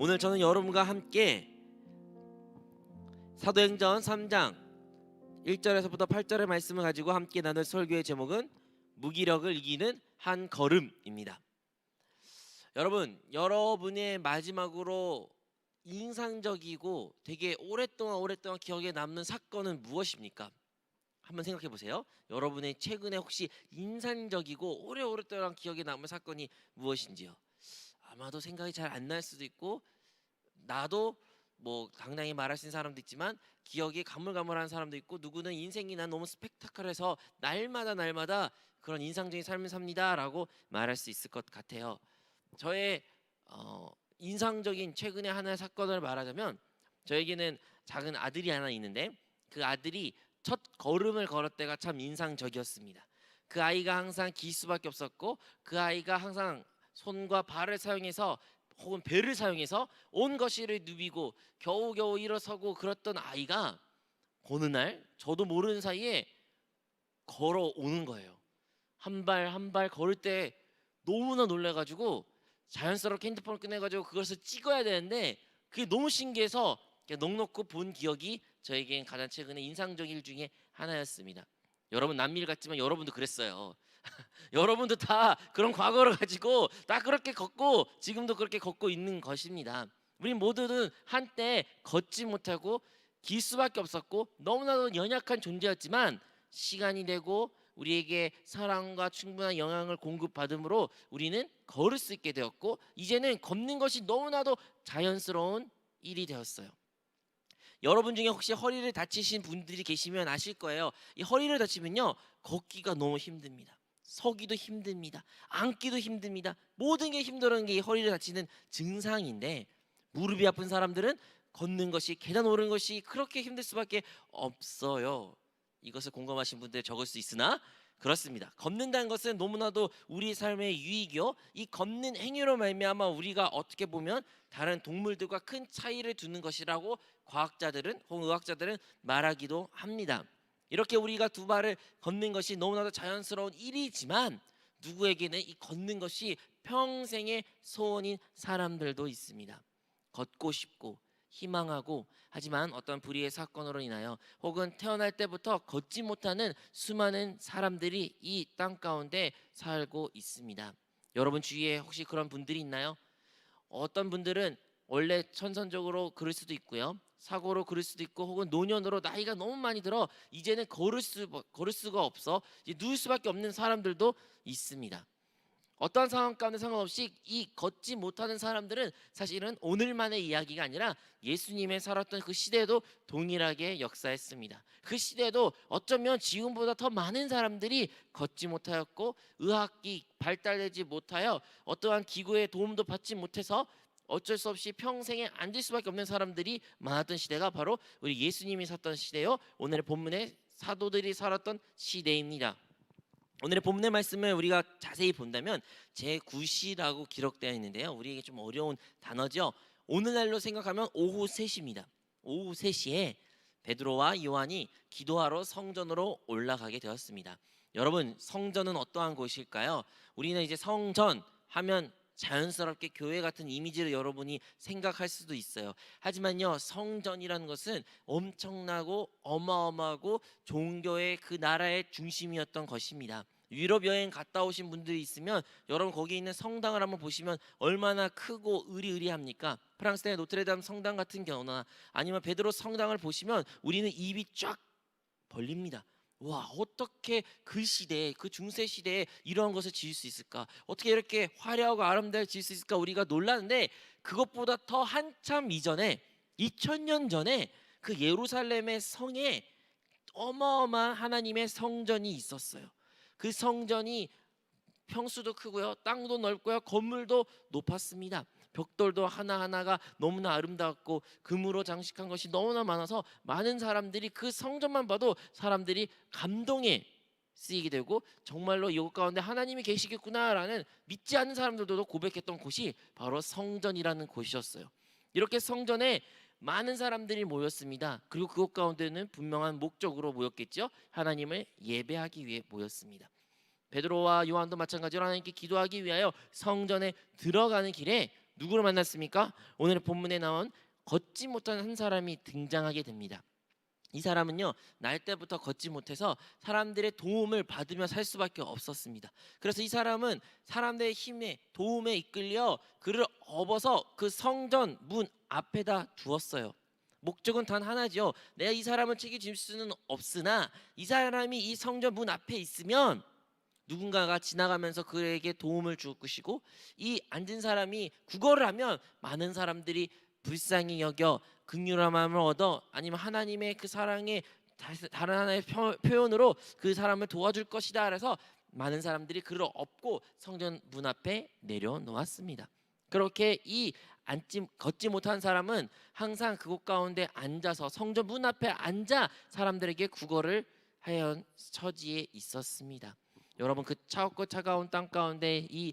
오늘 저는 여러분과 함께 사도행전 3장 1절에서부터 8절의 말씀을 가지고 함께 나눌 설교의 제목은 무기력을 이기는 한 걸음입니다. 여러분의 마지막으로 인상적이고 되게 오랫동안 기억에 남는 사건은 무엇입니까? 한번 생각해 보세요. 여러분의 최근에 혹시 인상적이고 오랫동안 기억에 남은 사건이 무엇인지요? 아마도 생각이 잘 안 날 수도 있고, 나도 뭐 당당히 말하신 사람도 있지만 기억이 가물가물한 사람도 있고, 누구는 인생이 난 너무 스펙타클해서 날마다 그런 인상적인 삶을 삽니다라고 말할 수 있을 것 같아요. 저의 인상적인 최근의 하나의 사건을 말하자면, 저에게는 작은 아들이 하나 있는데 그 아들이 첫 걸음을 걸을 때가 참 인상적이었습니다. 그 아이가 항상 길 수밖에 없었고, 그 아이가 항상 손과 발을 사용해서 혹은 배를 사용해서 온 거실을 누비고 겨우겨우 일어서고 그랬던 아이가 어느 날 저도 모르는 사이에 걸어오는 거예요. 한 발 한 발 걸을 때 너무나 놀래가지고 자연스럽게 핸드폰을 꺼내가지고 그것을 찍어야 되는데, 그게 너무 신기해서 그냥 넋놓고 본 기억이 저에겐 가장 최근에 인상적인 일 중에 하나였습니다. 여러분, 남일 같지만 여러분도 그랬어요. 여러분도 다 그런 과거를 가지고 다 그렇게 걷고 지금도 그렇게 걷고 있는 것입니다. 우리 모두는 한때 걷지 못하고 길 수밖에 없었고 너무나도 연약한 존재였지만, 시간이 되고 우리에게 사랑과 충분한 영향을 공급받음으로 우리는 걸을 수 있게 되었고, 이제는 걷는 것이 너무나도 자연스러운 일이 되었어요. 여러분 중에 혹시 허리를 다치신 분들이 계시면 아실 거예요. 이 허리를 다치면요, 걷기가 너무 힘듭니다. 서기도 힘듭니다. 앉기도 힘듭니다. 모든 게 힘들어하는 게 이 허리를 다치는 증상인데, 무릎이 아픈 사람들은 걷는 것이, 계단 오르는 것이 그렇게 힘들 수밖에 없어요. 이것을 공감하신 분들 적을 수 있으나 그렇습니다. 걷는다는 것은 너무나도 우리 삶의 유익이요, 이 걷는 행위로 말미암아 우리가 어떻게 보면 다른 동물들과 큰 차이를 두는 것이라고 과학자들은 혹은 의학자들은 말하기도 합니다. 이렇게 우리가 두 발을 걷는 것이 너무나도 자연스러운 일이지만, 누구에게는 이 걷는 것이 평생의 소원인 사람들도 있습니다. 걷고 싶고 희망하고, 하지만 어떤 불의의 사건으로 인하여 혹은 태어날 때부터 걷지 못하는 수많은 사람들이 이 땅 가운데 살고 있습니다. 여러분 주위에 혹시 그런 분들이 있나요? 어떤 분들은 원래 천선적으로 그럴 수도 있고요, 사고로 그럴 수도 있고, 혹은 노년으로 나이가 너무 많이 들어 이제는 걸을 수가 없어 이제 누울 수밖에 없는 사람들도 있습니다. 어떠한 상황 가운데 상관없이 이 걷지 못하는 사람들은 사실은 오늘만의 이야기가 아니라 예수님의 살았던 그 시대에도 동일하게 역사했습니다. 그 시대에도 어쩌면 지금보다 더 많은 사람들이 걷지 못하였고, 의학이 발달되지 못하여 어떠한 기구의 도움도 받지 못해서 어쩔 수 없이 평생에 앉을 수밖에 없는 사람들이 많았던 시대가 바로 우리 예수님이 살던 시대요, 오늘의 본문의 사도들이 살았던 시대입니다. 오늘의 본문의 말씀을 우리가 자세히 본다면 제9시라고 기록되어 있는데요, 우리에게 좀 어려운 단어죠. 오늘날로 생각하면 오후 3시입니다. 오후 3시에 베드로와 요한이 기도하러 성전으로 올라가게 되었습니다. 여러분, 성전은 어떠한 곳일까요? 우리는 이제 성전 하면 자연스럽게 교회 같은 이미지를 여러분이 생각할 수도 있어요. 하지만요, 성전이라는 것은 엄청나고 어마어마하고 종교의 그 나라의 중심이었던 것입니다. 유럽 여행 갔다 오신 분들이 있으면 여러분 거기 있는 성당을 한번 보시면 얼마나 크고 의리의리합니까? 프랑스의 노트르담 성당 같은 경우나 아니면 베드로 성당을 보시면 우리는 입이 쫙 벌립니다. 와, 어떻게 그 시대에, 그 중세 시대에 이러한 것을 지을 수 있을까? 어떻게 이렇게 화려하고 아름다게 지을 수 있을까? 우리가 놀랐는데, 그것보다 더 한참 이전에 2000년 전에 그 예루살렘의 성에 어마어마한 하나님의 성전이 있었어요. 그 성전이 평수도 크고요, 땅도 넓고요, 건물도 높았습니다. 벽돌도 하나하나가 너무나 아름다웠고 금으로 장식한 것이 너무나 많아서 많은 사람들이 그 성전만 봐도 사람들이 감동에 쓰이게 되고, 정말로 이곳 가운데 하나님이 계시겠구나라는 믿지 않는 사람들도 고백했던 곳이 바로 성전이라는 곳이었어요. 이렇게 성전에 많은 사람들이 모였습니다. 그리고 그곳 가운데는 분명한 목적으로 모였겠죠. 하나님을 예배하기 위해 모였습니다. 베드로와 요한도 마찬가지로 하나님께 기도하기 위하여 성전에 들어가는 길에 누구를 만났습니까? 오늘의 본문에 나온 걷지 못한 한 사람이 등장하게 됩니다. 이 사람은요, 날 때부터 걷지 못해서 사람들의 도움을 받으며 살 수밖에 없었습니다. 그래서 이 사람은 사람들의 힘에 도움에 이끌려 그를 업어서 그 성전 문 앞에다 두었어요. 목적은 단 하나죠. 내가 이 사람을 책임질 수는 없으나 이 사람이 이 성전 문 앞에 있으면 누군가가 지나가면서 그에게 도움을 줄 것이고, 이 앉은 사람이 구걸을 하면 많은 사람들이 불쌍히 여겨 긍휼한 마음을 얻어 아니면 하나님의 그 사랑의 다른 하나의 표현으로 그 사람을 도와줄 것이다. 그래서 많은 사람들이 그를 업고 성전 문 앞에 내려놓았습니다. 그렇게 이 걷지 못한 사람은 항상 그곳 가운데 앉아서 성전 문 앞에 앉아 사람들에게 구걸을 하연 처지에 있었습니다. 여러분, 그 차갑고 차가운 땅 가운데 이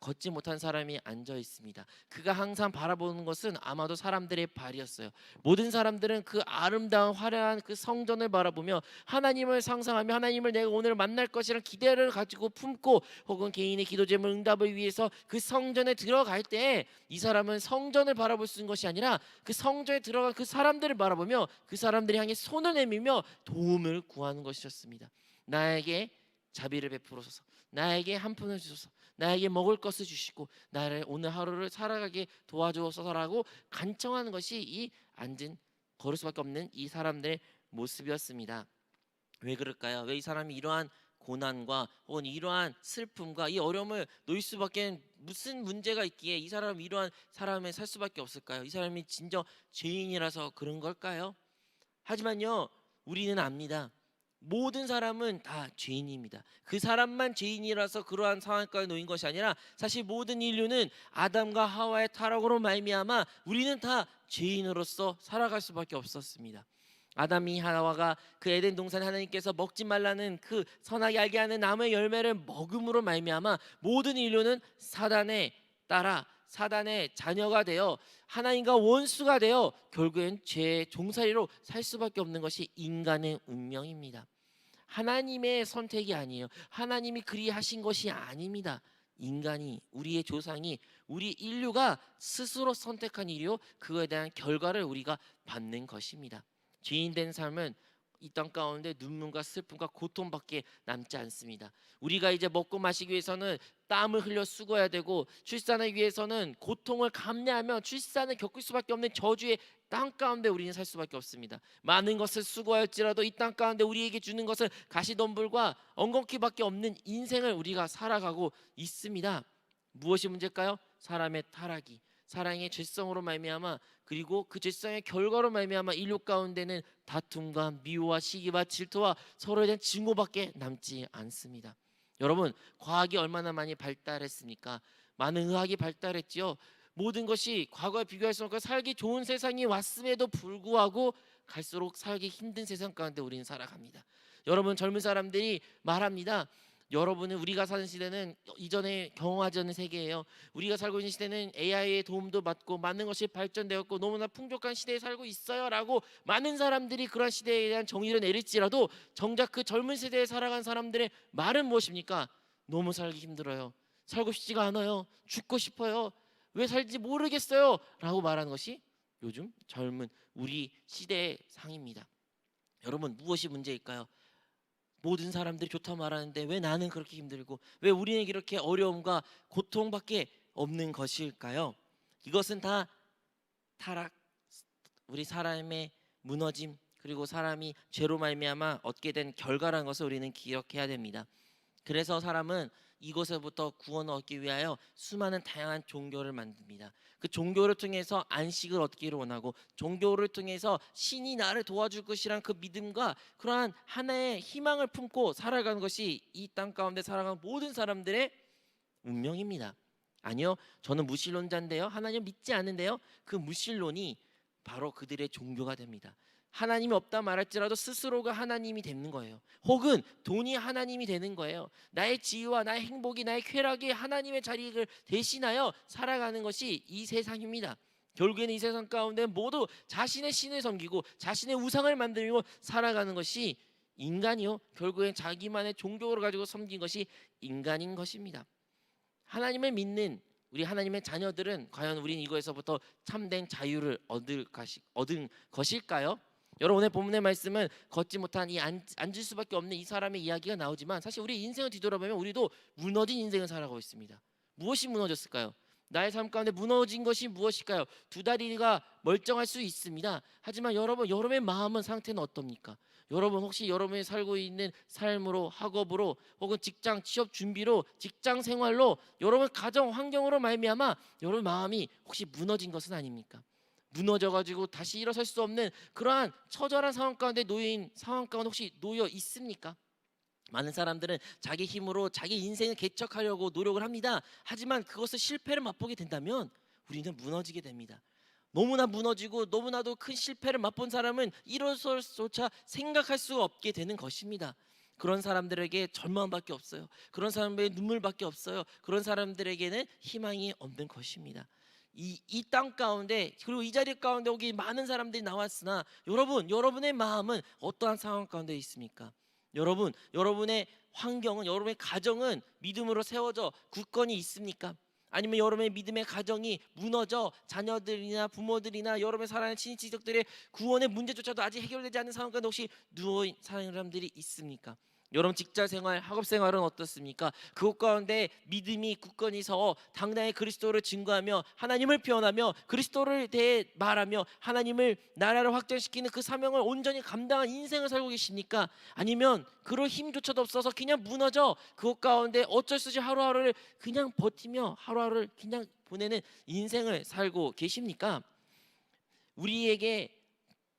걷지 못한 사람이 앉아 있습니다. 그가 항상 바라보는 것은 아마도 사람들의 발이었어요. 모든 사람들은 그 아름다운 화려한 그 성전을 바라보며 하나님을 상상하며 하나님을 내가 오늘 만날 것이라는 기대를 가지고 품고, 혹은 개인의 기도 제물 응답을 위해서 그 성전에 들어갈 때 이 사람은 성전을 바라볼 수 있는 것이 아니라 그 성전에 들어간 그 사람들을 바라보며 그 사람들이 향해 손을 내밀며 도움을 구하는 것이었습니다. 나에게 자비를 베풀어서 나에게 한 푼을 주소서, 나에게 먹을 것을 주시고 나를 오늘 하루를 살아가게 도와주소서라고 간청하는 것이 이 앉은 걸을 수밖에 없는 이 사람들의 모습이었습니다. 왜 그럴까요? 왜 이 사람이 이러한 고난과 혹은 이러한 슬픔과 이 어려움을 놓일 수밖에, 무슨 문제가 있기에 이 사람은 이러한 사람을 살 수밖에 없을까요? 이 사람이 진정 죄인이라서 그런 걸까요? 하지만요, 우리는 압니다. 모든 사람은 다 죄인입니다. 그 사람만 죄인이라서 그러한 상황까지 놓인 것이 아니라 사실 모든 인류는 아담과 하와의 타락으로 말미암아 우리는 다 죄인으로서 살아갈 수밖에 없었습니다. 아담이 하와가 그 에덴 동산에 하나님께서 먹지 말라는 그 선하게 알게 하는 나무의 열매를 먹음으로 말미암아 모든 인류는 사단에 따라 사단의 자녀가 되어 하나님과 원수가 되어 결국엔 죄의 종살이로 살 수밖에 없는 것이 인간의 운명입니다. 하나님의 선택이 아니에요. 하나님이 그리 하신 것이 아닙니다. 인간이, 우리의 조상이, 우리 인류가 스스로 선택한 일이요, 그거에 대한 결과를 우리가 받는 것입니다. 죄인 된 삶은 이 땅 가운데 눈물과 슬픔과 고통밖에 남지 않습니다. 우리가 이제 먹고 마시기 위해서는 땀을 흘려 수고해야 되고, 출산하기 위해서는 고통을 감내하며 출산을 겪을 수밖에 없는 저주의 땅 가운데 우리는 살 수밖에 없습니다. 많은 것을 수고할지라도 이 땅 가운데 우리에게 주는 것은 가시덤불과 엉겅퀴밖에 없는 인생을 우리가 살아가고 있습니다. 무엇이 문제일까요? 사람의 타락이, 사랑의 죄성으로 말미암아, 그리고 그 죄성의 결과로 말미암아 인류 가운데는 다툼과 미워와 시기와 질투와 서로에 대한 증오밖에 남지 않습니다. 여러분, 과학이 얼마나 많이 발달했습니까? 많은 의학이 발달했지요. 모든 것이 과거에 비교할 수 없고 살기 좋은 세상이 왔음에도 불구하고 갈수록 살기 힘든 세상 가운데 우리는 살아갑니다. 여러분, 젊은 사람들이 말합니다. 여러분은, 우리가 사는 시대는 이전에 경험하지 않은 세계예요. 우리가 살고 있는 시대는 AI의 도움도 받고 많은 것이 발전되었고 너무나 풍족한 시대에 살고 있어요 라고 많은 사람들이 그런 시대에 대한 정의를 내릴지라도, 정작 그 젊은 세대에 살아간 사람들의 말은 무엇입니까? 너무 살기 힘들어요. 살고 싶지가 않아요. 죽고 싶어요. 왜 살지 모르겠어요 라고 말하는 것이 요즘 젊은 우리 시대의 상입니다. 여러분, 무엇이 문제일까요? 모든 사람들이 좋다 말하는데 왜 나는 그렇게 힘들고 왜 우리에게 이렇게 어려움과 고통밖에 없는 것일까요? 이것은 다 타락, 우리 사람의 무너짐, 그리고 사람이 죄로 말미암아 얻게 된 결과라는 것을 우리는 기억해야 됩니다. 그래서 사람은 이곳에부터 구원을 얻기 위하여 수많은 다양한 종교를 만듭니다. 그 종교를 통해서 안식을 얻기를 원하고, 종교를 통해서 신이 나를 도와줄 것이란 그 믿음과 그러한 하나의 희망을 품고 살아가는 것이 이 땅 가운데 살아가는 모든 사람들의 운명입니다. 아니요, 저는 무신론자인데요, 하나님 믿지 않는데요, 그 무신론이 바로 그들의 종교가 됩니다. 하나님이 없다 말할지라도 스스로가 하나님이 되는 거예요. 혹은 돈이 하나님이 되는 거예요. 나의 지위와 나의 행복이, 나의 쾌락이 하나님의 자리를 대신하여 살아가는 것이 이 세상입니다. 결국에는 이 세상 가운데 모두 자신의 신을 섬기고 자신의 우상을 만들고 살아가는 것이 인간이요, 결국엔 자기만의 종교를 가지고 섬긴 것이 인간인 것입니다. 하나님을 믿는 우리 하나님의 자녀들은 과연 우리는 이거에서부터 참된 자유를 얻은 것일까요? 여러분, 오늘 본문의 말씀은 걷지 못한 이 앉을 수밖에 없는 이 사람의 이야기가 나오지만 사실 우리 인생을 뒤돌아보면 우리도 무너진 인생을 살아가고 있습니다. 무엇이 무너졌을까요? 나의 삶 가운데 무너진 것이 무엇일까요? 두 다리가 멀쩡할 수 있습니다. 하지만 여러분의 마음은 상태는 어떻습니까? 여러분, 혹시 여러분이 살고 있는 삶으로, 학업으로, 혹은 직장 취업 준비로, 직장 생활로, 여러분 가정 환경으로 말미암아 여러분 마음이 혹시 무너진 것은 아닙니까? 무너져가지고 다시 일어설 수 없는 그러한 처절한 상황 가운데 혹시 놓여 있습니까? 많은 사람들은 자기 힘으로 자기 인생을 개척하려고 노력을 합니다. 하지만 그것을 실패를 맛보게 된다면 우리는 무너지게 됩니다. 너무나 무너지고 너무나도 큰 실패를 맛본 사람은 일어설조차 생각할 수가 없게 되는 것입니다. 그런 사람들에게 절망밖에 없어요. 그런 사람들에게 눈물밖에 없어요. 그런 사람들에게는 희망이 없는 것입니다. 이 땅 가운데, 그리고 이 자리 가운데 오기 많은 사람들이 나왔으나 여러분의 마음은 어떠한 상황 가운데 있습니까? 여러분의 환경은, 여러분의 가정은 믿음으로 세워져 굳건히 있습니까? 아니면 여러분의 믿음의 가정이 무너져 자녀들이나 부모들이나 여러분의 사랑하는 친인척들의 구원의 문제조차도 아직 해결되지 않은 상황 가운데 혹시 누워있는 사람들이 있습니까? 여러분 직장 생활, 학업 생활은 어떻습니까? 그것 가운데 믿음이 굳건히 서 당당히 그리스도를 증거하며 하나님을 표현하며 그리스도를 대해 말하며 하나님을 나라를 확장시키는 그 사명을 온전히 감당한 인생을 살고 계십니까? 아니면 그럴 힘조차도 없어서 그냥 무너져 그것 가운데 어쩔 수 없이 하루하루를 그냥 버티며 하루하루를 그냥 보내는 인생을 살고 계십니까? 우리에게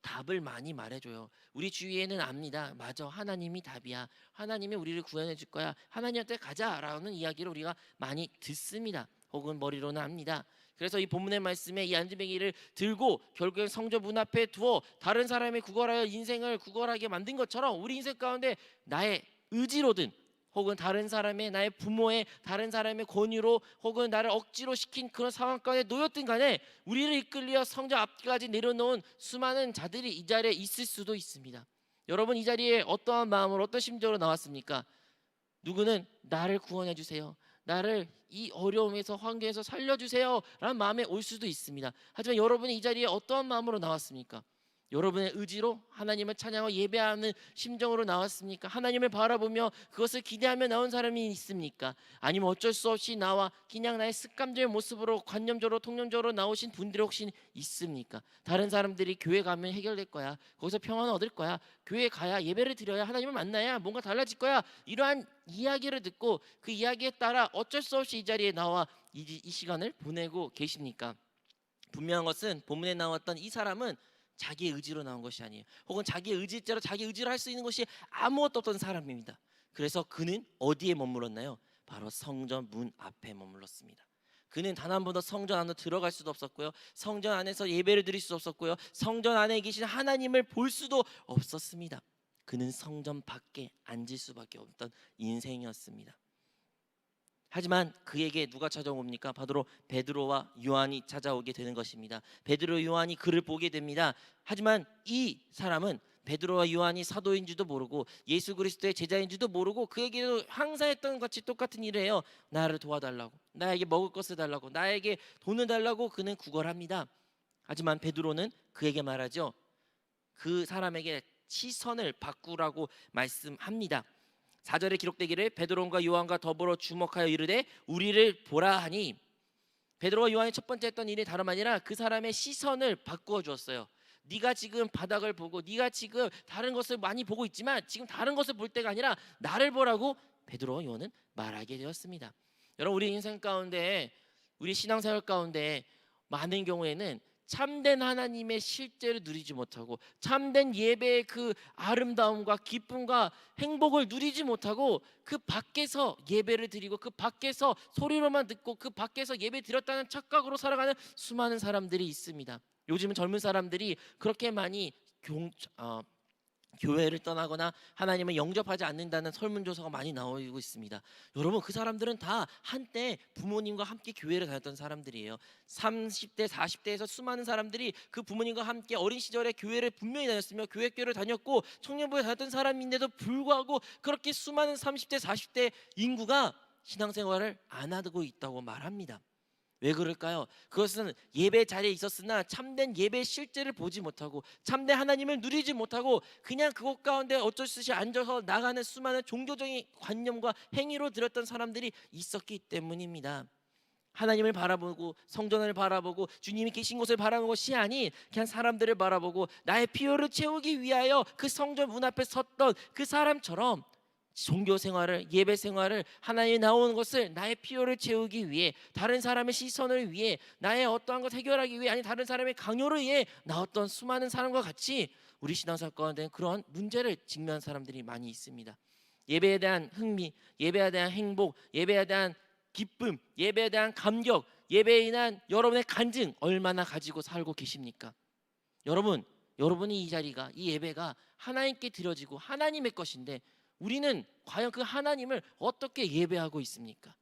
답을 많이 말해줘요. 우리 주위에는 압니다. 맞아, 하나님이 답이야. 하나님이 우리를 구원해 줄 거야. 하나님한테 가자라는 이야기를 우리가 많이 듣습니다. 혹은 머리로는 압니다. 그래서 이 본문의 말씀에 이 안지뱅이를 들고 결국엔 성전 문 앞에 두어 다른 사람의 구걸하여 인생을 구걸하게 만든 것처럼 우리 인생 가운데 나의 의지로든 혹은 다른 사람의, 나의 부모의, 다른 사람의 권유로 혹은 나를 억지로 시킨 그런 상황 가운데 놓였든 간에 우리를 이끌려 성전 앞까지 내려놓은 수많은 자들이 이 자리에 있을 수도 있습니다. 여러분, 이 자리에 어떠한 마음으로, 어떤 심정으로 나왔습니까? 누구는 나를 구원해 주세요, 나를 이 어려움에서, 환경에서 살려주세요 라는 마음에 올 수도 있습니다. 하지만 여러분이 이 자리에 어떠한 마음으로 나왔습니까? 여러분의 의지로 하나님을 찬양하고 예배하는 심정으로 나왔습니까? 하나님을 바라보며 그것을 기대하며 나온 사람이 있습니까? 아니면 어쩔 수 없이 나와 그냥 나의 습관적인 모습으로 관념적으로 통념적으로 나오신 분들이 혹시 있습니까? 다른 사람들이 교회 가면 해결될 거야, 거기서 평안을 얻을 거야, 교회 가야 예배를 드려야 하나님을 만나야 뭔가 달라질 거야, 이러한 이야기를 듣고 그 이야기에 따라 어쩔 수 없이 이 자리에 나와 이 시간을 보내고 계십니까? 분명한 것은 본문에 나왔던 이 사람은 자기의 의지로 나온 것이 아니에요. 혹은 자기의 의지대로 자기 의지로 할 수 있는 것이 아무것도 없던 사람입니다. 그래서 그는 어디에 머물렀나요? 바로 성전 문 앞에 머물렀습니다. 그는 단 한 번도 성전 안으로 들어갈 수도 없었고요, 성전 안에서 예배를 드릴 수도 없었고요, 성전 안에 계신 하나님을 볼 수도 없었습니다. 그는 성전 밖에 앉을 수밖에 없던 인생이었습니다. 하지만 그에게 누가 찾아옵니까? 바로 베드로와 요한이 찾아오게 되는 것입니다. 베드로, 요한이 그를 보게 됩니다. 하지만 이 사람은 베드로와 요한이 사도인 줄도 모르고 예수 그리스도의 제자인 줄도 모르고 그에게도 항상 했던 같이 똑같은 일을 해요. 나를 도와달라고, 나에게 먹을 것을 달라고, 나에게 돈을 달라고 그는 구걸합니다. 하지만 베드로는 그에게 말하죠. 그 사람에게 시선을 바꾸라고 말씀합니다. 4절에 기록되기를 베드로와 요한과 더불어 주목하여 이르되 우리를 보라 하니, 베드로와 요한이 첫 번째 했던 일이 다름 아니라 그 사람의 시선을 바꾸어 주었어요. 네가 지금 바닥을 보고 네가 지금 다른 것을 많이 보고 있지만 지금 다른 것을 볼 때가 아니라 나를 보라고 베드로와 요한은 말하게 되었습니다. 여러분, 우리 인생 가운데, 우리 신앙생활 가운데 많은 경우에는 참된 하나님의 실제를 누리지 못하고 참된 예배의 그 아름다움과 기쁨과 행복을 누리지 못하고 그 밖에서 예배를 드리고 그 밖에서 소리로만 듣고 그 밖에서 예배 드렸다는 착각으로 살아가는 수많은 사람들이 있습니다. 요즘은 젊은 사람들이 그렇게 많이 교회를 떠나거나 하나님을 영접하지 않는다는 설문조사가 많이 나오고 있습니다. 여러분, 그 사람들은 다 한때 부모님과 함께 교회를 다녔던 사람들이에요. 30대 40대에서 수많은 사람들이 그 부모님과 함께 어린 시절에 교회를 분명히 다녔으며 교회를 다녔고 청년부에 다녔던 사람인데도 불구하고 그렇게 수많은 30대 40대 인구가 신앙생활을 안 하고 있다고 말합니다. 왜 그럴까요? 그것은 예배 자리에 있었으나 참된 예배 실제를 보지 못하고 참된 하나님을 누리지 못하고 그냥 그곳 가운데 어쩔 수 없이 앉아서 나가는 수많은 종교적인 관념과 행위로 들었던 사람들이 있었기 때문입니다. 하나님을 바라보고 성전을 바라보고 주님이 계신 곳을 바라보는 것이 아닌 그냥 사람들을 바라보고 나의 필요를 채우기 위하여 그 성전 문 앞에 섰던 그 사람처럼 종교 생활을, 예배 생활을, 하나님이 나오는 것을 나의 필요를 채우기 위해, 다른 사람의 시선을 위해, 나의 어떠한 것 해결하기 위해, 아니 다른 사람의 강요를 위해 나왔던 수많은 사람과 같이 우리 신앙생활 가운데 그런 문제를 직면한 사람들이 많이 있습니다. 예배에 대한 흥미, 예배에 대한 행복, 예배에 대한 기쁨, 예배에 대한 감격, 예배에 인한 여러분의 간증 얼마나 가지고 살고 계십니까? 여러분이 이 자리가, 이 예배가 하나님께 드려지고 하나님의 것인데 우리는 과연 그 하나님을 어떻게 예배하고 있습니까?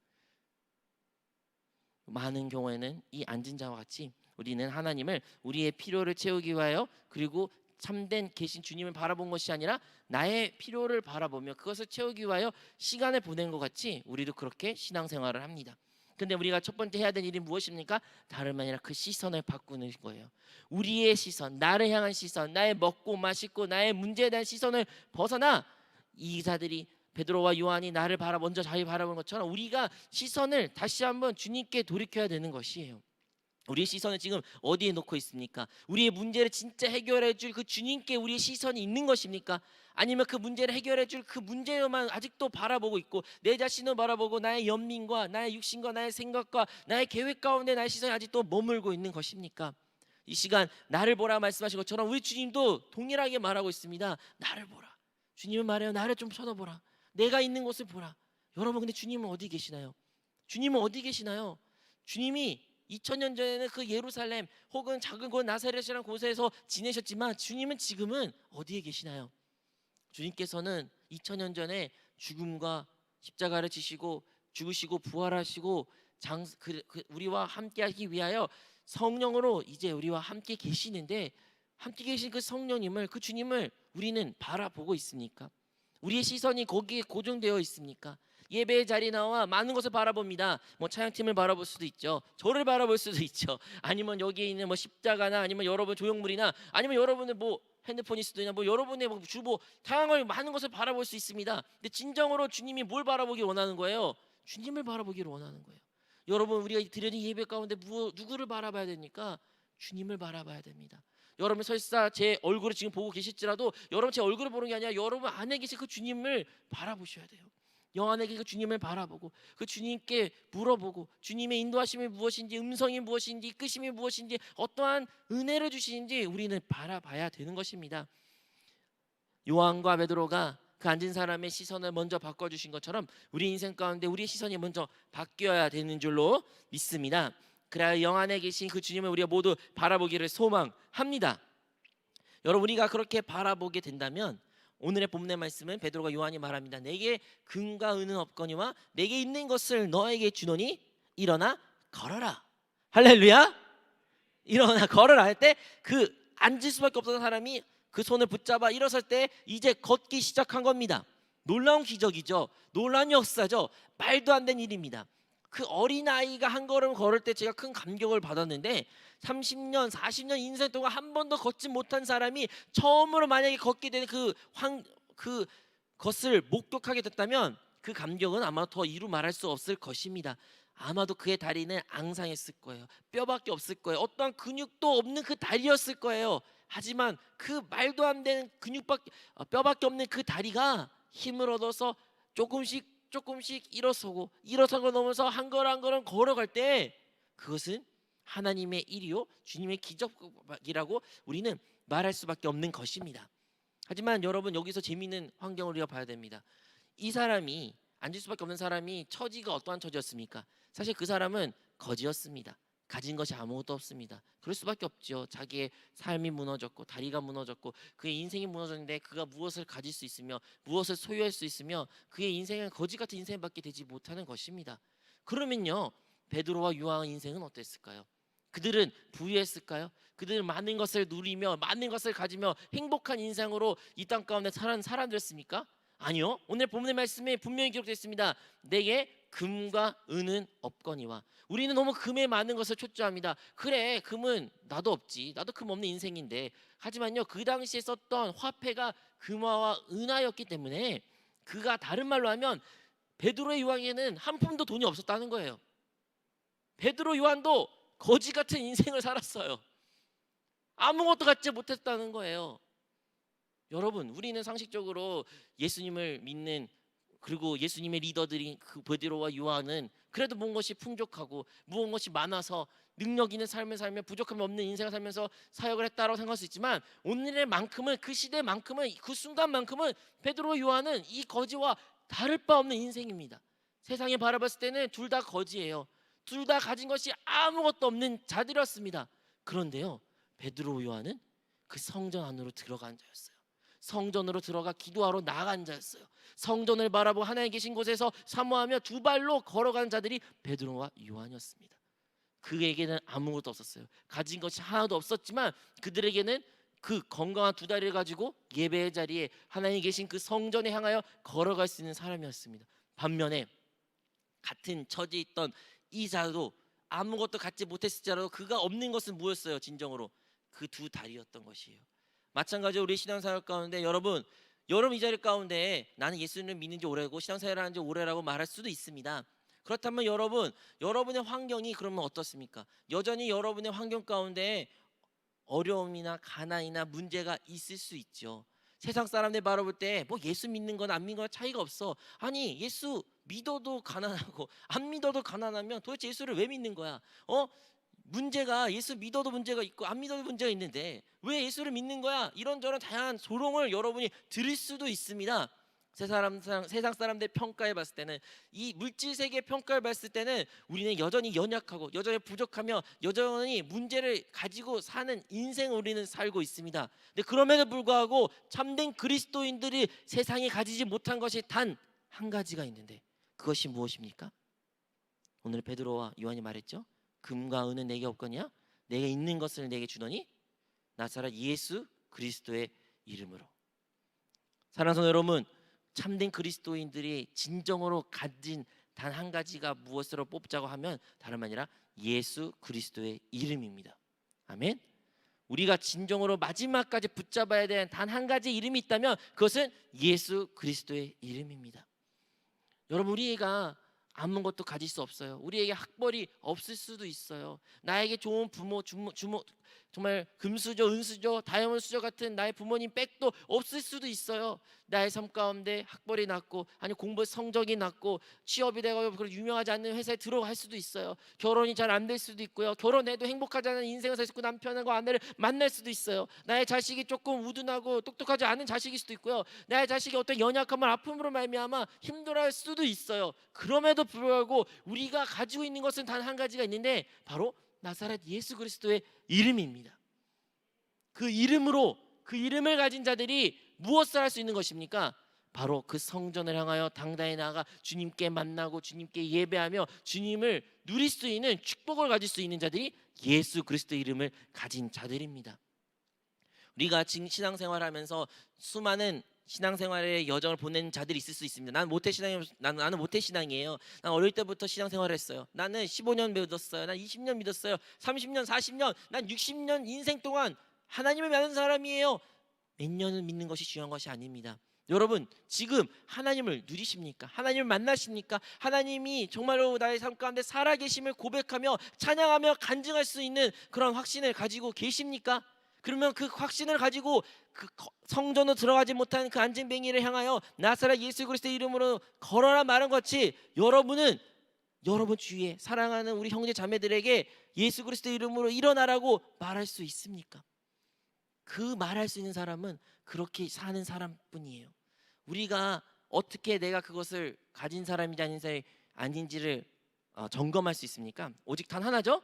많은 경우에는 이 앉은 자와 같이 우리는 하나님을 우리의 필요를 채우기 위하여, 그리고 참된 계신 주님을 바라본 것이 아니라 나의 필요를 바라보며 그것을 채우기 위하여 시간을 보낸 것 같이 우리도 그렇게 신앙생활을 합니다. 근데 우리가 첫 번째 해야 될 일이 무엇입니까? 다름 아니라 그 시선을 바꾸는 거예요. 우리의 시선, 나를 향한 시선, 나의 먹고 마시고 나의 문제에 대한 시선을 벗어나 이사들이, 베드로와 요한이 나를 먼저 자기 바라본 것처럼 우리가 시선을 다시 한번 주님께 돌이켜야 되는 것이에요. 우리의 시선을 지금 어디에 놓고 있습니까? 우리의 문제를 진짜 해결해 줄 그 주님께 우리의 시선이 있는 것입니까? 아니면 그 문제를 해결해 줄 그 문제만 아직도 바라보고 있고 내 자신을 바라보고 나의 연민과 나의 육신과 나의 생각과 나의 계획 가운데 나의 시선이 아직도 머물고 있는 것입니까? 이 시간 나를 보라 말씀하신 것처럼 우리 주님도 동일하게 말하고 있습니다. 나를 보라. 주님은 말해요. 나를 좀 쳐다보라. 내가 있는 곳을 보라. 여러분, 근데 주님은 어디 계시나요? 주님은 어디 계시나요? 주님이 2000년 전에는 그 예루살렘 혹은 작은 곳 나사렛이라는 곳에서 지내셨지만 주님은 지금은 어디에 계시나요? 주님께서는 2000년 전에 죽음과 십자가를 지시고 죽으시고 부활하시고 우리와 함께하기 위하여 성령으로 이제 우리와 함께 계시는데, 함께 계신 그 성령님을, 그 주님을 우리는 바라보고 있습니까? 우리의 시선이 거기에 고정되어 있습니까? 예배의 자리에 나와 많은 것을 바라봅니다. 뭐 찬양팀을 바라볼 수도 있죠. 저를 바라볼 수도 있죠. 아니면 여기에 있는 뭐 십자가나 아니면 여러분 조형물이나 아니면 여러분의 뭐 핸드폰일 수도 있나 뭐 여러분의 뭐 주보 다양한 많은 것을 바라볼 수 있습니다. 근데 진정으로 주님이 뭘 바라보길 원하는 거예요? 주님을 바라보기를 원하는 거예요. 여러분, 우리가 드려진 예배 가운데 누구를 바라봐야 됩니까? 주님을 바라봐야 됩니다. 여러분 설사 제 얼굴을 지금 보고 계실지라도 여러분 제 얼굴을 보는 게 아니라 여러분 안에 계신 그 주님을 바라보셔야 돼요. 영 안에 계신 그 주님을 바라보고 그 주님께 물어보고 주님의 인도하심이 무엇인지, 음성이 무엇인지, 이끄심이 무엇인지, 어떠한 은혜를 주시는지 우리는 바라봐야 되는 것입니다. 요한과 베드로가 그 앉은 사람의 시선을 먼저 바꿔주신 것처럼 우리 인생 가운데 우리의 시선이 먼저 바뀌어야 되는 줄로 믿습니다. 그래야 영 안에 계신 그 주님을 우리가 모두 바라보기를 소망합니다. 여러분, 우리가 그렇게 바라보게 된다면 오늘의 본문의 말씀은 베드로가 요한이 말합니다. 내게 금과 은은 없거니와 내게 있는 것을 너에게 주노니 일어나 걸어라. 할렐루야. 일어나 걸어라 할 때 그 앉을 수밖에 없었던 사람이 그 손을 붙잡아 일어설 때 이제 걷기 시작한 겁니다. 놀라운 기적이죠. 놀라운 역사죠. 말도 안 되는 일입니다. 그 어린아이가 한 걸음 걸을 때 제가 큰 감격을 받았는데 30년 40년 인생 동안 한 번도 걷지 못한 사람이 처음으로 만약에 걷게 되는 그 것을 목격하게 됐다면 그 감격은 아마 더 이루 말할 수 없을 것입니다. 아마도 그의 다리는 앙상했을 거예요. 뼈밖에 없을 거예요. 어떠한 근육도 없는 그 다리였을 거예요. 하지만 그 말도 안 되는 뼈밖에 없는 그 다리가 힘을 얻어서 조금씩 일어서고 넘어서 한 걸음 걸어갈 때 그것은 하나님의 일이요 주님의 기적이라고 우리는 말할 수밖에 없는 것입니다. 하지만 여러분, 여기서 재미있는 환경을 우리가 봐야 됩니다. 이 사람이, 앉을 수밖에 없는 사람이 처지가 어떠한 처지였습니까? 사실 그 사람은 거지였습니다. 가진 것이 아무것도 없습니다. 그럴 수밖에 없죠. 자기의 삶이 무너졌고 다리가 무너졌고 그의 인생이 무너졌는데 그가 무엇을 가질 수 있으며 무엇을 소유할 수 있으며 그의 인생은 거지 같은 인생밖에 되지 못하는 것입니다. 그러면요, 베드로와 요한의 인생은 어땠을까요? 그들은 부유했을까요? 그들은 많은 것을 누리며 많은 것을 가지며 행복한 인생으로 이 땅 가운데 사는 사람들이었습니까? 아니요. 오늘 본문의 말씀에 분명히 기록되어 있습니다. 내게 금과 은은 없거니와. 우리는 너무 금에 많은 것을 초조합니다. 그래, 금은 나도 없지. 나도 금 없는 인생인데. 하지만요, 그 당시에 썼던 화폐가 금화와 은하였기 때문에 그가 다른 말로 하면 베드로의 요한에는 한 푼도 돈이 없었다는 거예요. 베드로 요한도 거지 같은 인생을 살았어요. 아무것도 갖지 못했다는 거예요. 여러분, 우리는 상식적으로 예수님을 믿는, 그리고 예수님의 리더들인 그 베드로와 요한은 그래도 무언 것이 풍족하고 무언 것이 많아서 능력 있는 삶을 살며 부족함이 없는 인생을 살면서 사역을 했다라고 생각할 수 있지만, 오늘의 만큼은, 그 시대만큼은, 그 순간만큼은 베드로와 요한은 이 거지와 다를 바 없는 인생입니다. 세상에 바라봤을 때는 둘 다 거지예요. 둘 다 가진 것이 아무것도 없는 자들이었습니다. 그런데요, 베드로와 요한은 그 성전 안으로 들어간 자였어요. 성전으로 들어가 기도하러 나간 자였어요. 성전을 바라보고 하나님 계신 곳에서 사모하며 두 발로 걸어간 자들이 베드로와 요한이었습니다. 그에게는 아무것도 없었어요. 가진 것이 하나도 없었지만 그들에게는 그 건강한 두 다리를 가지고 예배의 자리에 하나님 계신 그 성전에 향하여 걸어갈 수 있는 사람이었습니다. 반면에 같은 처지에 있던 이사도 아무것도 갖지 못했을지라도 그가 없는 것은 무엇이었어요? 진정으로 그 두 다리였던 것이에요. 마찬가지로 우리 신앙생활 가운데 여러분 이 자리 가운데 나는 예수님을 믿는 지 오래고 신앙생활을 하는 지 오래라고 말할 수도 있습니다. 그렇다면 여러분의 환경이 그러면 어떻습니까? 여전히 여러분의 환경 가운데 어려움이나 가난이나 문제가 있을 수 있죠. 세상 사람들 바라볼 때 뭐 예수 믿는 건 안 믿는 건 차이가 없어. 아니, 예수 믿어도 가난하고 안 믿어도 가난하면 도대체 예수를 왜 믿는 거야? 문제가 예수 믿어도 문제가 있고 안 믿어도 문제가 있는데 왜 예수를 믿는 거야? 이런저런 다양한 조롱을 여러분이 들을 수도 있습니다. 세상 사람들 평가해 봤을 때는, 이 물질 세계 평가해 봤을 때는 우리는 여전히 연약하고 여전히 부족하며 여전히 문제를 가지고 사는 인생을 우리는 살고 있습니다. 근데 그럼에도 불구하고 참된 그리스도인들이 세상에 가지지 못한 것이 단 한 가지가 있는데, 그것이 무엇입니까? 오늘 베드로와 요한이 말했죠. 금과 은은 내게 없거냐? 내가 있는 것을 내게 주더니 나사렛 예수 그리스도의 이름으로. 사랑하는 성도 여러분, 참된 그리스도인들이 진정으로 가진 단 한 가지가 무엇으로 뽑자고 하면 다름 아니라 예수 그리스도의 이름입니다. 아멘. 우리가 진정으로 마지막까지 붙잡아야 되는 단 한 가지 이름이 있다면 그것은 예수 그리스도의 이름입니다. 여러분, 우리가 아무것도 가질 수 없어요. 우리에게 학벌이 없을 수도 있어요. 나에게 좋은 부모, 주모, 정말 금수저, 은수저, 다이아몬드 수저 같은 나의 부모님 백도 없을 수도 있어요. 나의 삶 가운데 학벌이 낮고, 아니 공부 성적이 낮고, 취업이 되고 그런 유명하지 않는 회사에 들어갈 수도 있어요. 결혼이 잘 안 될 수도 있고요. 결혼해도 행복하지 않은 인생을 살 수 있고 남편과 아내를 만날 수도 있어요. 나의 자식이 조금 우둔하고 똑똑하지 않은 자식일 수도 있고요. 나의 자식이 어떤 연약함을 아픔으로 말미암아 힘들어할 수도 있어요. 그럼에도 불구하고 우리가 가지고 있는 것은 단 한 가지가 있는데 바로 나사렛 예수 그리스도의 이름입니다. 그 이름으로, 그 이름을 가진 자들이 무엇을 할 수 있는 것입니까? 바로 그 성전을 향하여 당당히 나아가 주님께 만나고 주님께 예배하며 주님을 누릴 수 있는 축복을 가질 수 있는 자들이 예수 그리스도의 이름을 가진 자들입니다. 우리가 신앙생활하면서 수많은 신앙생활의 여정을 보낸 자들이 있을 수 있습니다. 나는 모태신앙이에요. 난 어릴 때부터 신앙생활을 했어요. 나는 15년 믿었어요. 난 20년 믿었어요. 30년, 40년, 난 60년 인생 동안 하나님을 믿는 사람이에요. 몇 년을 믿는 것이 중요한 것이 아닙니다. 여러분, 지금 하나님을 누리십니까? 하나님을 만나십니까? 하나님이 정말로 나의 삶 가운데 살아계심을 고백하며 찬양하며 간증할 수 있는 그런 확신을 가지고 계십니까? 그러면 그 확신을 가지고 그 성전으로 들어가지 못한 그 안진뱅이를 향하여 나사렛 예수 그리스도의 이름으로 걸어라 말한 것이, 여러분은 여러분 주위에 사랑하는 우리 형제 자매들에게 예수 그리스도의 이름으로 일어나라고 말할 수 있습니까? 그 말할 수 있는 사람은 그렇게 사는 사람뿐이에요. 우리가 어떻게 내가 그것을 가진 사람인지 아닌지를 점검할 수 있습니까? 오직 단 하나죠.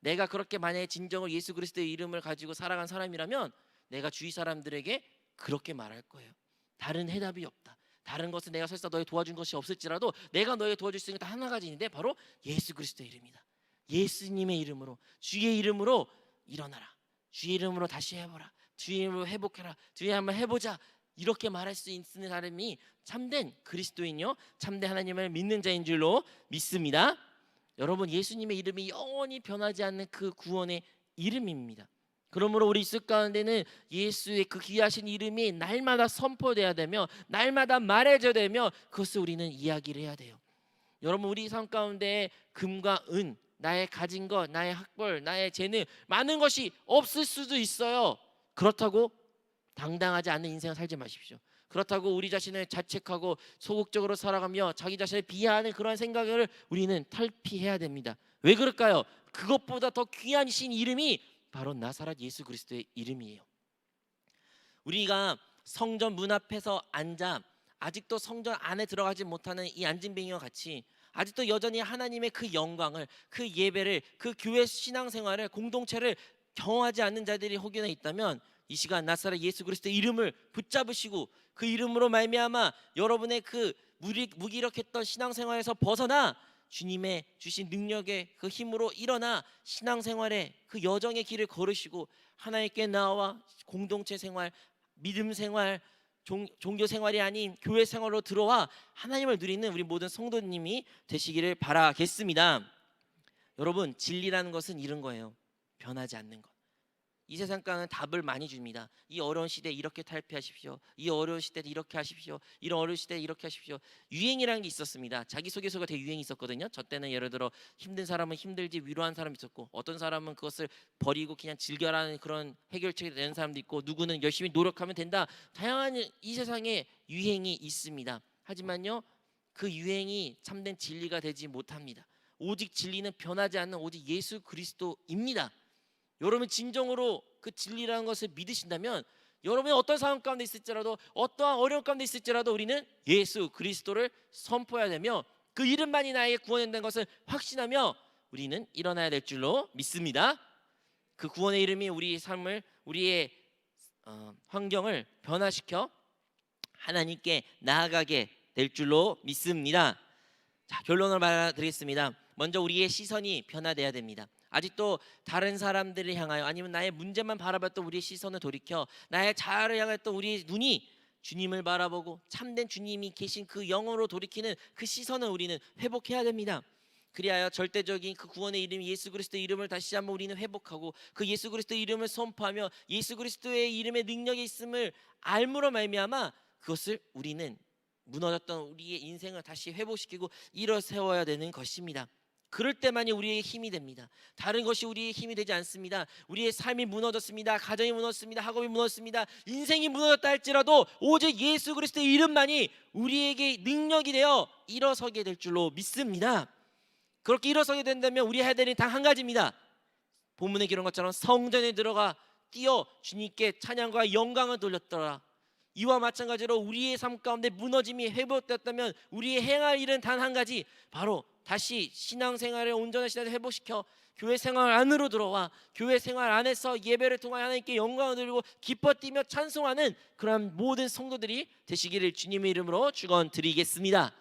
내가 그렇게 만약에 진정으로 예수 그리스도의 이름을 가지고 살아간 사람이라면 내가 주위 사람들에게 그렇게 말할 거예요. 다른 해답이 없다. 다른 것은 내가 설사 너에 도와준 것이 없을지라도 내가 너에 도와줄 수 있는 단 하나 가지 있는데 바로 예수 그리스도의 이름이다. 예수님의 이름으로, 주의 이름으로 일어나라. 주의 이름으로 다시 해보라. 주의 이름으로 회복해라. 주의 한번 해보자. 이렇게 말할 수 있는 사람이 참된 그리스도인요, 참된 하나님을 믿는 자인 줄로 믿습니다. 여러분, 예수님의 이름이 영원히 변하지 않는 그 구원의 이름입니다. 그러므로 우리 있을 가운데는 예수의 그 귀하신 이름이 날마다 선포돼야 되며 날마다 말해져야 되며 그것을 우리는 이야기를 해야 돼요. 여러분, 우리 삶 가운데 금과 은, 나의 가진 것, 나의 학벌, 나의 재능, 많은 것이 없을 수도 있어요. 그렇다고 당당하지 않는 인생을 살지 마십시오. 그렇다고 우리 자신을 자책하고 소극적으로 살아가며 자기 자신을 비하하는 그런 생각을 우리는 탈피해야 됩니다. 왜 그럴까요? 그것보다 더 귀하신 이름이 바로 나사렛 예수 그리스도의 이름이에요. 우리가 성전 문 앞에서 앉아 아직도 성전 안에 들어가지 못하는 이 안진뱅이와 같이 아직도 여전히 하나님의 그 영광을, 그 예배를, 그 교회 신앙생활을, 공동체를 경험하지 않는 자들이 혹여나 있다면 이 시간 나사렛 예수 그리스도의 이름을 붙잡으시고 그 이름으로 말미암아 여러분의 그 무기력했던 신앙생활에서 벗어나 주님의 주신 능력의 그 힘으로 일어나 신앙생활의 그 여정의 길을 걸으시고 하나님께 나와 공동체 생활, 믿음 생활, 종교 생활이 아닌 교회 생활로 들어와 하나님을 누리는 우리 모든 성도님이 되시기를 바라겠습니다. 여러분, 진리라는 것은 이런 거예요. 변하지 않는 것. 이 세상 강은 답을 많이 줍니다. 이 어려운 시대에 이렇게 탈피하십시오. 이 어려운 시대에 이렇게 하십시오. 이런 어려운 시대에 이렇게 하십시오. 유행이라는 게 있었습니다. 자기소개서가 되게 유행이 있었거든요. 저 때는 예를 들어 힘든 사람은 힘들지 위로하는 사람이 있었고, 어떤 사람은 그것을 버리고 그냥 즐겨라는 그런 해결책을 내는 사람도 있고, 누구는 열심히 노력하면 된다. 다양한 이 세상에 유행이 있습니다. 하지만요, 그 유행이 참된 진리가 되지 못합니다. 오직 진리는 변하지 않는 오직 예수 그리스도입니다. 여러분, 진정으로 그 진리라는 것을 믿으신다면 여러분이 어떤 상황 가운데 있을지라도, 어떠한 어려움 가운데 있을지라도 우리는 예수 그리스도를 선포해야 되며 그 이름만이 나에게 구원된다는 것을 확신하며 우리는 일어나야 될 줄로 믿습니다. 그 구원의 이름이 우리 삶을, 우리의 환경을 변화시켜 하나님께 나아가게 될 줄로 믿습니다. 자, 결론을 말해드리겠습니다. 먼저 우리의 시선이 변화돼야 됩니다. 아직도 다른 사람들을 향하여 아니면 나의 문제만 바라봤던 우리의 시선을 돌이켜 나의 자아를 향했던 우리의 눈이 주님을 바라보고 참된 주님이 계신 그 영으로 돌이키는 그 시선을 우리는 회복해야 됩니다. 그리하여 절대적인 그 구원의 이름 예수 그리스도의 이름을 다시 한번 우리는 회복하고 그 예수 그리스도의 이름을 선포하며 예수 그리스도의 이름의 능력이 있음을 알므로 말미암아 그것을 우리는 무너졌던 우리의 인생을 다시 회복시키고 일어 세워야 되는 것입니다. 그럴 때만이 우리의 힘이 됩니다. 다른 것이 우리의 힘이 되지 않습니다. 우리의 삶이 무너졌습니다. 가정이 무너졌습니다. 학업이 무너졌습니다. 인생이 무너졌다 할지라도 오직 예수 그리스도의 이름만이 우리에게 능력이 되어 일어서게 될 줄로 믿습니다. 그렇게 일어서게 된다면 우리 해야 되는 단 한 가지입니다. 본문에 기록한 것처럼 성전에 들어가 뛰어 주님께 찬양과 영광을 돌렸더라. 이와 마찬가지로 우리의 삶 가운데 무너짐이 회복되었다면 우리의 행할 일은 단 한 가지, 바로 다시 신앙생활을 온전한 신앙을 회복시켜 교회 생활 안으로 들어와 교회 생활 안에서 예배를 통하여 하나님께 영광을 드리고 기뻐 뛰며 찬송하는 그런 모든 성도들이 되시기를 주님의 이름으로 축원드리겠습니다.